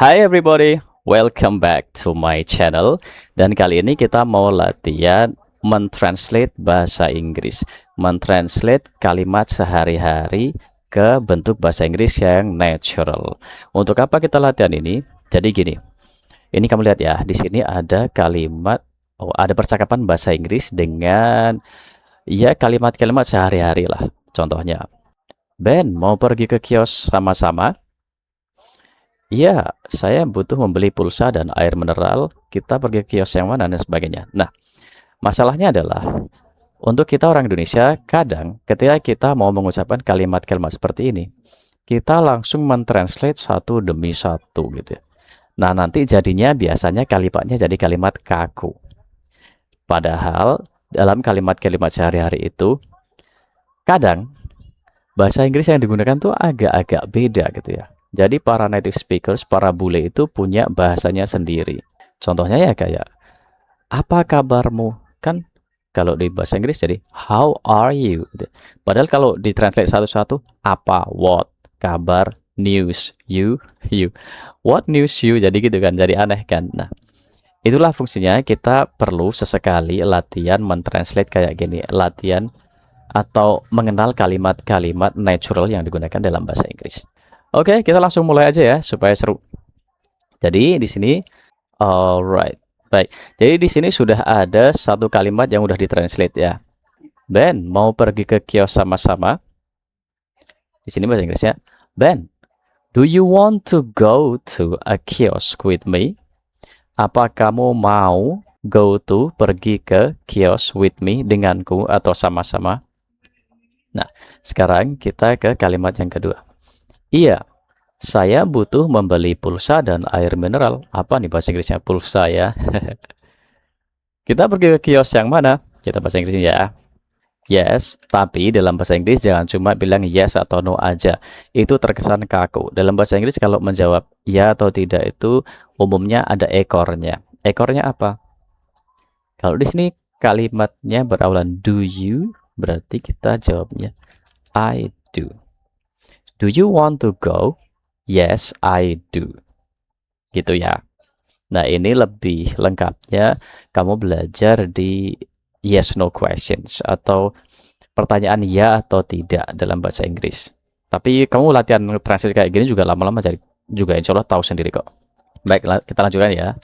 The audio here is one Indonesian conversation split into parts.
Hi everybody, welcome back to my channel. Dan kali ini kita mau latihan mentranslate bahasa Inggris, mentranslate kalimat sehari-hari ke bentuk bahasa Inggris yang natural. Untuk apa kita latihan ini? Jadi gini, ini kamu lihat ya, di sini ada kalimat, ada percakapan bahasa Inggris dengan ya kalimat-kalimat sehari-hari lah. Contohnya, Ben mau pergi ke kios sama-sama? Iya, saya butuh membeli pulsa dan air mineral. Kita pergi ke kios yang mana dan sebagainya. Nah, masalahnya adalah untuk kita orang Indonesia, kadang ketika kita mau mengucapkan kalimat-kalimat seperti ini, kita langsung mentranslate satu demi satu gitu ya. Nah, nanti jadinya biasanya kalimatnya jadi kalimat kaku. Padahal dalam kalimat-kalimat sehari-hari itu, kadang bahasa Inggris yang digunakan tuh agak-agak beda gitu ya. Jadi para native speakers, para bule itu punya bahasanya sendiri. Contohnya ya kayak, apa kabarmu? Kan kalau di bahasa Inggris jadi, how are you? Padahal kalau ditranslate satu-satu, apa, what, kabar, news, you. What news you? Jadi gitu kan, jadi aneh kan. Nah, itulah fungsinya kita perlu sesekali latihan mentranslate kayak gini. Latihan atau mengenal kalimat-kalimat natural yang digunakan dalam bahasa Inggris. Oke, kita langsung mulai aja ya supaya seru. Jadi di sini, alright, baik. Jadi di sini sudah ada satu kalimat yang udah ditranslate ya. Ben mau pergi ke kios sama-sama. Di sini bahasa Inggrisnya, Ben, do you want to go to a kiosk with me? Apa kamu mau go to pergi ke kios with me denganku atau sama-sama? Nah, sekarang kita ke kalimat yang kedua. Iya, saya butuh membeli pulsa dan air mineral. Apa nih bahasa Inggrisnya pulsa ya? Kita pergi ke kios yang mana? Kita bahasa Inggrisnya ya. Yes, tapi dalam bahasa Inggris jangan cuma bilang yes atau no aja. Itu terkesan kaku. Dalam bahasa Inggris kalau menjawab ya atau tidak itu umumnya ada ekornya. Ekornya apa? Kalau di sini kalimatnya berawalan do you, berarti kita jawabnya I do. Do you want to go? Yes, I do. Gitu ya. Nah, ini lebih lengkapnya kamu belajar di yes no questions atau pertanyaan ya atau tidak dalam bahasa Inggris. Tapi kamu latihan translate kayak gini juga lama-lama jadi juga insya Allah tahu sendiri kok. Baik, kita lanjutkan ya.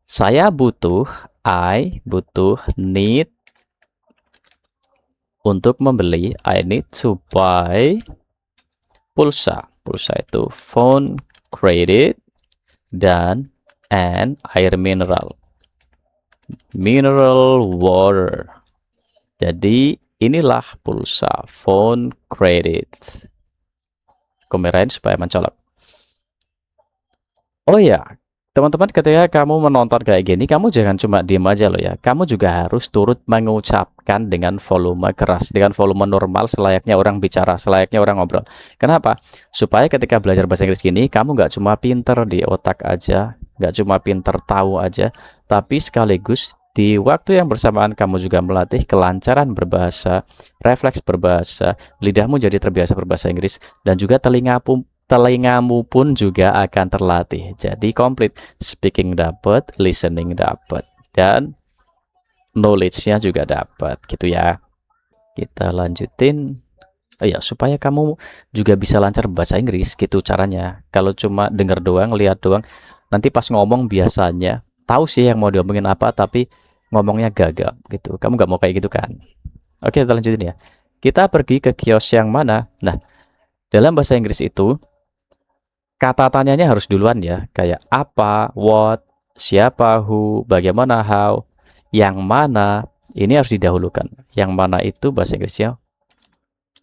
Saya butuh, I butuh, need untuk membeli, I need to buy pulsa. Pulsa itu phone, credit, dan air mineral. Mineral water. Jadi inilah pulsa, phone, credit. Kamerain supaya mencolok. Oh ya, teman-teman, ketika kamu menonton kayak gini, kamu jangan cuma diem aja loh ya. Kamu juga harus turut mengucapkan dengan volume keras, dengan volume normal selayaknya orang bicara, selayaknya orang ngobrol. Kenapa? Supaya ketika belajar bahasa Inggris gini, kamu nggak cuma pinter di otak aja, nggak cuma pinter tahu aja, tapi sekaligus di waktu yang bersamaan kamu juga melatih kelancaran berbahasa, refleks berbahasa, lidahmu jadi terbiasa berbahasa Inggris, dan juga telingamu pun juga akan terlatih. Jadi komplit, speaking dapat, listening dapat, dan knowledge-nya juga dapat gitu ya. Kita lanjutin. Oh ya, supaya kamu juga bisa lancar bahasa Inggris gitu caranya. Kalau cuma denger doang, lihat doang, nanti pas ngomong biasanya tahu sih yang mau diomongin apa, tapi ngomongnya gagap gitu. Kamu nggak mau kayak gitu kan? Oke, kita lanjutin ya. Kita pergi ke kios yang mana? Nah, dalam bahasa Inggris itu kata tanyanya harus duluan ya, kayak apa, what, siapa, who, bagaimana, how, yang mana, ini harus didahulukan. Yang mana itu bahasa Inggrisnya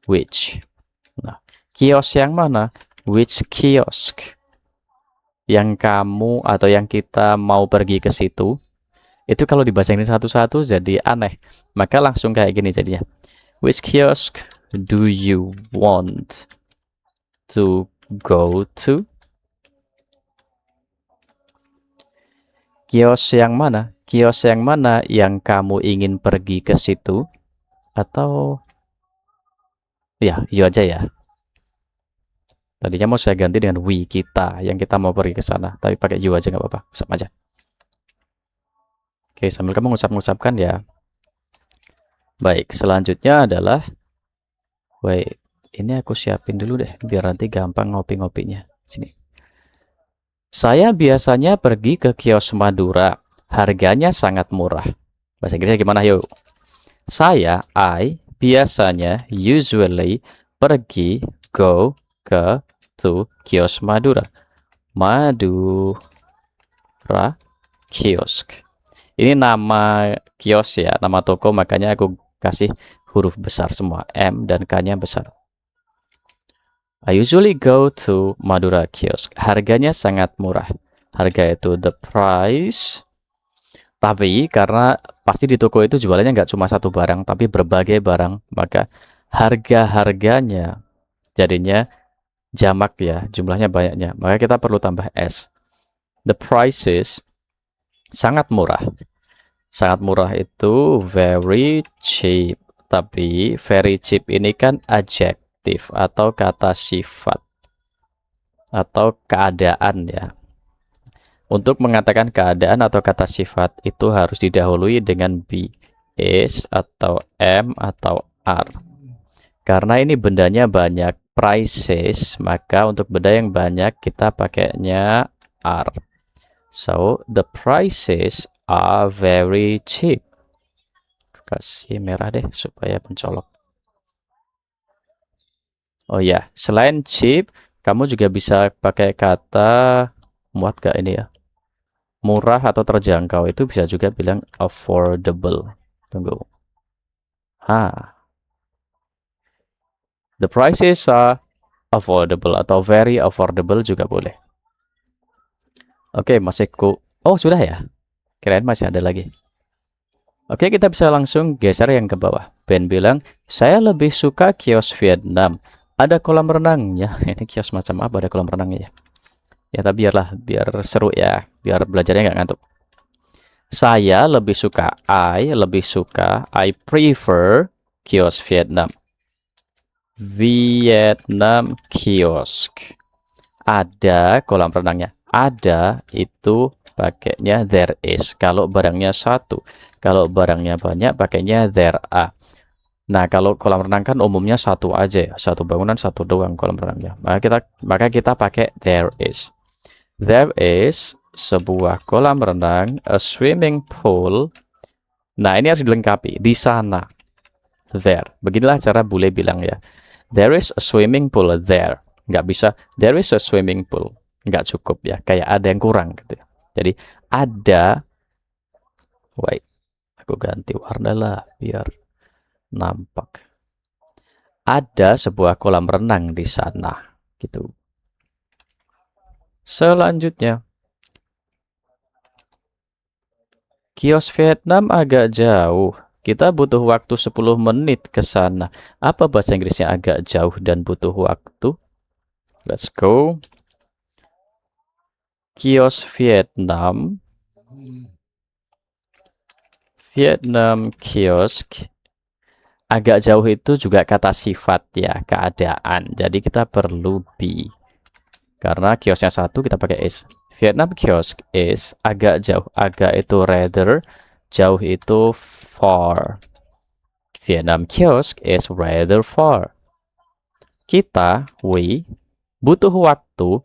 which. Nah, kios yang mana? Which kiosk? Yang kamu atau yang kita mau pergi ke situ, itu kalau di bahasa Inggris satu-satu jadi aneh. Maka langsung kayak gini jadinya. Which kiosk do you want to go to? Kios yang mana? Kios yang mana yang kamu ingin pergi ke situ? Atau ya, you aja ya. Tadinya mau saya ganti dengan we, kita, yang kita mau pergi ke sana. Tapi pakai you aja nggak apa-apa, sama aja. Oke, sambil kamu ngucap-ngucapkan ya. Baik, selanjutnya adalah, wait, ini aku siapin dulu deh, biar nanti gampang ngopi-ngopinya. Sini. Saya biasanya pergi ke kios Madura. Harganya sangat murah. Bahasa Inggrisnya gimana, yuk? Saya, biasanya, usually, pergi, go, ke, to, kios Madura. Madura, kiosk. Ini nama kios ya, nama toko, makanya aku kasih huruf besar semua. M dan K-nya besar. I usually go to Madura kiosk. Harganya sangat murah. Harga itu the price. Tapi karena pasti di toko itu jualannya nggak cuma satu barang, tapi berbagai barang, maka harga-harganya jadinya jamak ya, jumlahnya banyaknya. Maka kita perlu tambah S. The prices sangat murah. Sangat murah itu very cheap. Tapi very cheap ini kan adjektif atau kata sifat atau keadaan ya. Untuk mengatakan keadaan atau kata sifat itu harus didahului dengan be, is, atau am, atau are. Karena ini bendanya banyak, prices, maka untuk benda yang banyak kita pakainya are. So, the prices are very cheap. Kasih merah deh supaya mencolok. Oh ya, selain cheap, kamu juga bisa pakai kata, muat gak ini ya? Murah atau terjangkau itu bisa juga bilang affordable. Tunggu. The prices are affordable atau very affordable juga boleh. Oke, masih oh, sudah ya? Kirain masih ada lagi. Oke, kita bisa langsung geser yang ke bawah. Ben bilang, saya lebih suka kios Vietnam. Ada kolam renangnya. Ini kios macam apa ada kolam renangnya ya? Ya, tapi biar seru ya, biar belajarnya nggak ngantuk. Saya lebih suka, I prefer kios Vietnam. Vietnam kiosk. Ada kolam renangnya. Ada itu pakainya there is. Kalau barangnya satu. Kalau barangnya banyak pakainya there are. Nah, kalau kolam renang kan umumnya satu aja ya. Satu bangunan, satu doang kolam renangnya. Maka kita pakai there is. There is sebuah kolam renang, a swimming pool. Nah, ini harus dilengkapi. Di sana. There. Beginilah cara bule bilang ya. There is a swimming pool there. Nggak bisa, there is a swimming pool. Nggak cukup ya. Kayak ada yang kurang gitu. Jadi, ada. Wait. Aku ganti warna lah biar nampak. Ada sebuah kolam renang di sana. Gitu. Selanjutnya. Kios Vietnam agak jauh. Kita butuh waktu 10 menit ke sana. Apa bahasa Inggrisnya agak jauh dan butuh waktu? Let's go. Kios Vietnam. Vietnam kiosk. Agak jauh itu juga kata sifat ya, keadaan. Jadi kita perlu be. Karena kiosnya satu kita pakai is. Vietnam kiosk is agak jauh. Agak itu rather, jauh itu far. Vietnam kiosk is rather far. Kita, we, butuh waktu,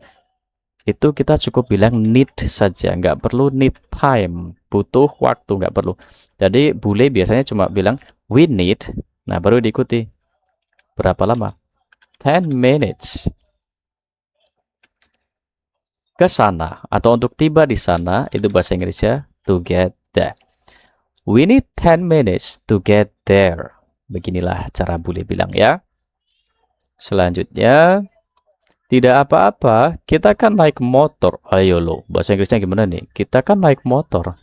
itu kita cukup bilang need saja. Nggak perlu need time. Butuh waktu, nggak perlu. Jadi bule biasanya cuma bilang we need. Nah, baru diikuti. Berapa lama? 10 minutes. Ke sana atau untuk tiba di sana itu bahasa Inggrisnya to get there. We need 10 minutes to get there. Beginilah cara bule bilang ya. Selanjutnya, tidak apa-apa, kita kan naik motor. Ayo lo, bahasa Inggrisnya gimana nih? Kita kan naik motor.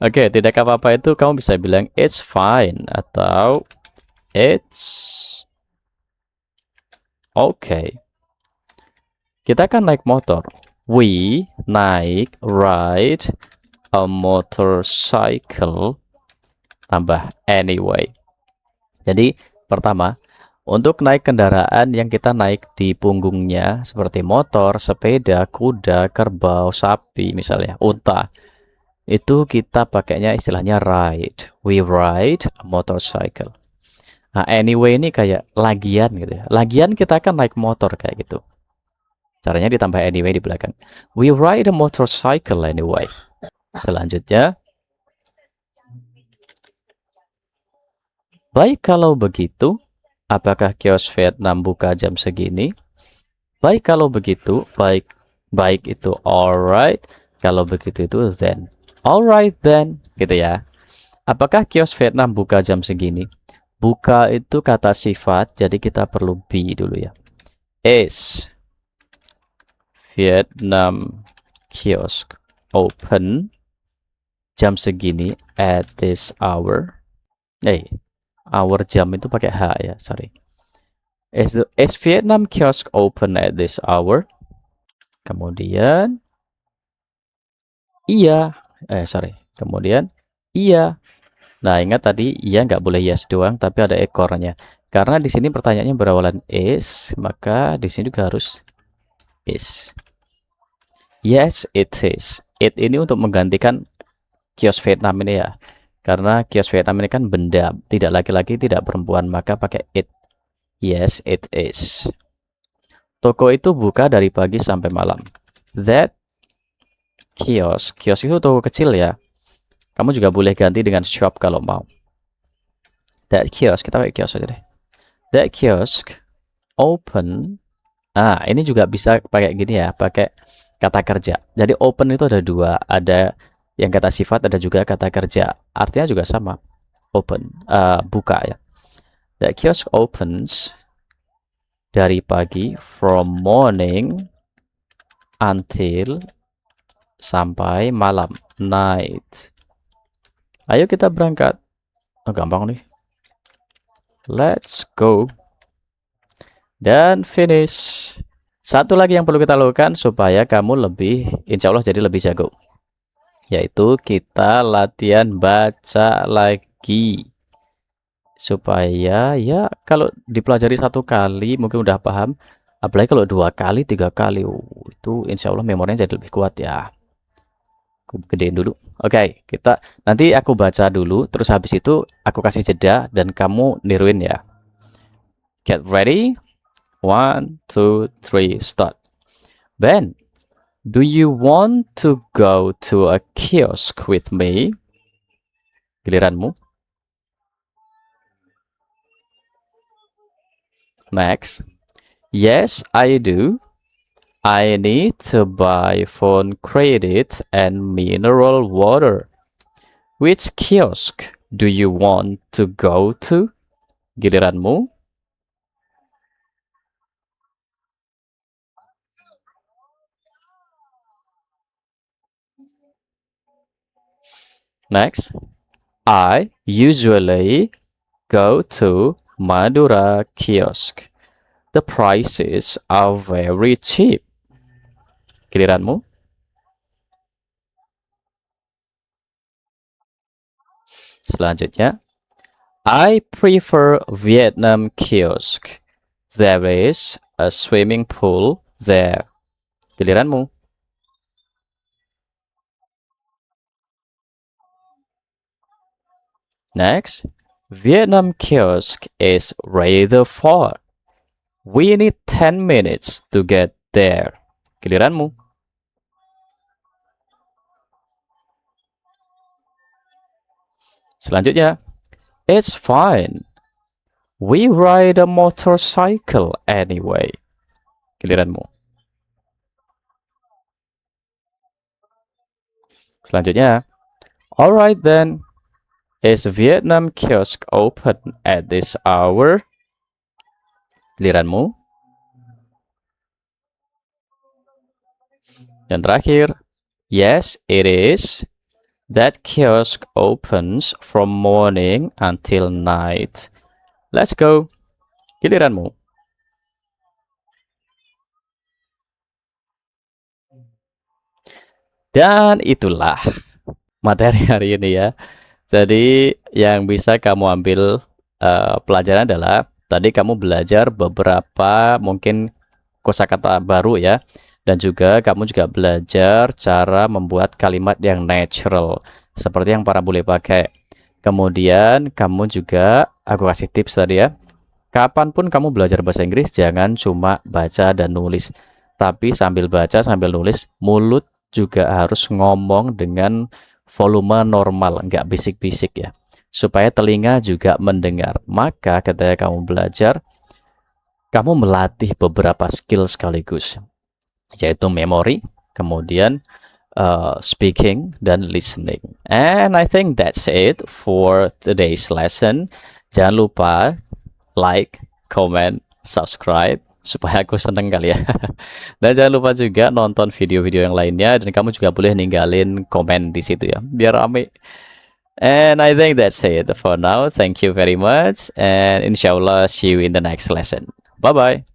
Oke, tidak apa-apa itu kamu bisa bilang it's fine atau it's okay. Kita kan naik motor. We ride a motorcycle. Tambah anyway. Jadi pertama, Untuk naik kendaraan yang kita naik di punggungnya seperti motor, sepeda, kuda, kerbau, sapi misalnya, unta. Itu kita pakainya istilahnya ride. We ride a motorcycle. Nah, anyway ini kayak lagian gitu ya. Lagian kita kan naik motor kayak gitu. Caranya ditambah anyway di belakang. We ride a motorcycle anyway. Selanjutnya, baik kalau begitu, apakah kios Vietnam buka jam segini? Baik kalau begitu, baik itu alright, kalau begitu itu then. Alright then, gitu ya. Apakah kios Vietnam buka jam segini? Buka itu kata sifat, jadi kita perlu be dulu ya. Is Vietnam kiosk open jam segini at this hour? Hour jam itu pakai H ya, sorry. Is Vietnam kiosk open at this hour? Kemudian iya, kemudian iya. Nah, ingat tadi iya nggak boleh yes doang, tapi ada ekornya. Karena di sini pertanyaannya berawalan is, maka di sini juga harus is. Yes, it is. It ini untuk menggantikan kios Vietnam ini ya. Karena kios Vietnam ini kan benda, tidak laki-laki, tidak perempuan, maka pakai it. Yes, it is. Toko itu buka dari pagi sampai malam. That kiosk itu toko kecil ya. Kamu juga boleh ganti dengan shop kalau mau. That kiosk, kita pakai kiosk aja deh. That kiosk open. Ini juga bisa pakai gini ya, pakai kata kerja. Jadi open itu ada dua, ada yang kata sifat, ada juga kata kerja. Artinya juga sama. Open, buka ya. That kiosk opens dari pagi, from morning until sampai malam, night. Ayo kita berangkat. Gampang nih. Let's go. Dan finish. Satu lagi yang perlu kita lakukan supaya kamu lebih, insya Allah jadi lebih jago, yaitu kita latihan baca lagi. Supaya ya kalau dipelajari satu kali mungkin udah paham, apalagi kalau 2 kali 3 kali itu insya Allah memorinya jadi lebih kuat ya. Aku gedein dulu. Oke, kita nanti aku baca dulu, terus habis itu aku kasih jeda dan kamu niruin ya. Get ready. 1, 2, 3, start. Ben, do you want to go to a kiosk with me? Giliranmu. Next. Yes, I do. I need to buy phone credit and mineral water. Which kiosk do you want to go to? Giliranmu. Next. I usually go to Madura kiosk. The prices are very cheap. Giliranmu. Selanjutnya, I prefer Vietnam kiosk. There is a swimming pool there. Giliranmu. Next, Vietnam kiosk is rather far. We need 10 minutes to get there. Giliranmu. Selanjutnya, it's fine. We ride a motorcycle anyway. Giliranmu. Selanjutnya, alright then. Is Vietnam kiosk open at this hour? Giliranmu. Dan terakhir, yes, it is. That kiosk opens from morning until night. Let's go. Giliranmu. Dan itulah materi hari ini ya. Jadi yang bisa kamu ambil pelajaran adalah Tadi kamu belajar beberapa mungkin kosakata baru ya, dan juga kamu juga belajar cara membuat kalimat yang natural seperti yang para bule pakai. Kemudian kamu juga, aku kasih tips tadi ya, kapanpun kamu belajar bahasa Inggris jangan cuma baca dan nulis, tapi sambil baca sambil nulis mulut juga harus ngomong dengan volume normal, nggak bisik-bisik ya, supaya telinga juga mendengar. Maka ketika kamu belajar, kamu melatih beberapa skill sekaligus, yaitu memori, kemudian speaking, dan listening. And I think that's it for today's lesson. Jangan lupa like, comment, subscribe, supaya aku seneng kali ya. Dan jangan lupa juga nonton video-video yang lainnya, dan kamu juga boleh ninggalin komen di situ ya, biar rame. And I think that's it for now. Thank you very much, and inshallah see you in the next lesson. Bye bye.